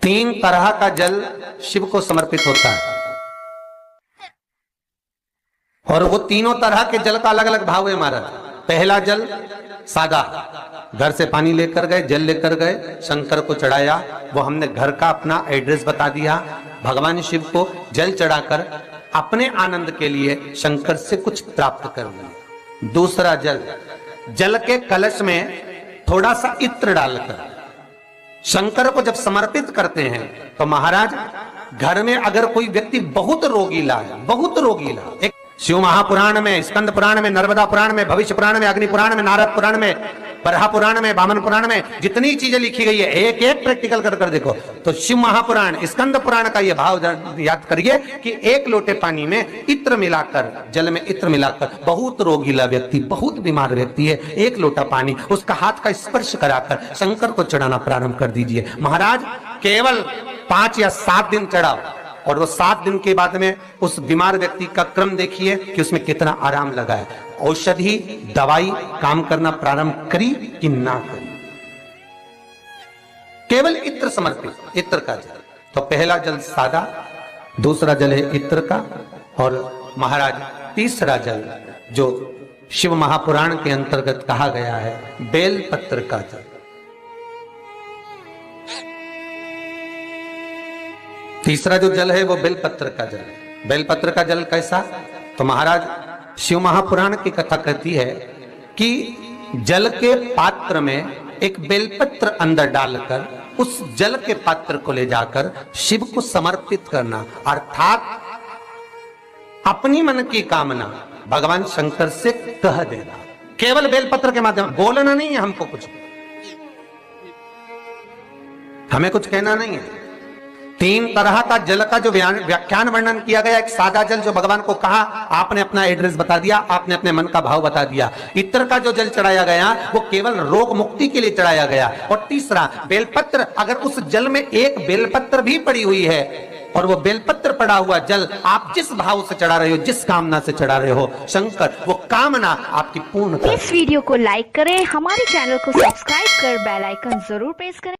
तीन तरह का जल शिव को समर्पित होता है और वो तीनों तरह के जल का अलग अलग भाव है महाराज। पहला जल सादा, घर से पानी लेकर गए, जल लेकर गए, शंकर को चढ़ाया, वो हमने घर का अपना एड्रेस बता दिया, भगवान शिव को जल चढ़ाकर अपने आनंद के लिए शंकर से कुछ प्राप्त कर लिया। दूसरा जल, जल के कलश में थोड़ा सा इत्र डालकर शंकर को जब समर्पित करते हैं तो महाराज घर में अगर कोई व्यक्ति बहुत रोगीला है, बहुत रोगीला, एक शिव महापुराण में, स्कंद पुराण में, नर्मदा पुराण में, भविष्य पुराण में, अग्नि पुराण में, नारद पुराण में, बरहा पुराण में, वामन पुराण में जितनी चीजें लिखी गई है एक एक प्रैक्टिकल कर देखो तो शिव महापुराण, स्कंद पुराण का ये भाव याद करिए कि एक लोटे पानी में इत्र मिलाकर, जल में इत्र मिलाकर, बहुत रोगीला व्यक्ति, बहुत बीमार व्यक्ति है, एक लोटा पानी उसका हाथ का स्पर्श कराकर शंकर को चढ़ाना प्रारंभ कर दीजिए। महाराज केवल 5 या 7 दिन चढ़ाओ और वो 7 दिन के बाद में उस बीमार व्यक्ति का क्रम देखिए कि उसमें कितना आराम लगा है। औषधि दवाई काम करना प्रारंभ करी कि ना करी। केवल इत्र समर्पित, इत्र का जल। तो पहला जल सादा, दूसरा जल है इत्र का, और महाराज तीसरा जल जो शिव महापुराण के अंतर्गत कहा गया है बेलपत्र का जल। तीसरा जो जल है वो बेलपत्र का जल। बेलपत्र का जल कैसा? तो महाराज शिव महापुराण की कथा कहती है कि जल के पात्र में एक बेलपत्र अंदर डालकर उस जल के पात्र को ले जाकर शिव को समर्पित करना, अर्थात अपनी मन की कामना भगवान शंकर से कह देना, केवल बेलपत्र के माध्यम, बोलना नहीं है हमको, कुछ हमें कुछ कहना नहीं है। 3 तरह का जल का जो व्याख्यान वर्णन किया गया, एक सादा जल जो भगवान को कहा, आपने अपना एड्रेस बता दिया, आपने अपने मन का भाव बता दिया। इत्र का जो जल चढ़ाया गया वो केवल रोग मुक्ति के लिए चढ़ाया गया। और तीसरा बेलपत्र, अगर उस जल में एक बेलपत्र भी पड़ी हुई है और वो बेलपत्र पड़ा हुआ जल आप जिस भाव से चढ़ा रहे हो, जिस कामना से चढ़ा रहे हो, शंकर वो कामना आपकी पूर्ण कर। इस वीडियो को लाइक करें, हमारे चैनल को सब्सक्राइब कर बेल आइकन जरूर प्रेस करें।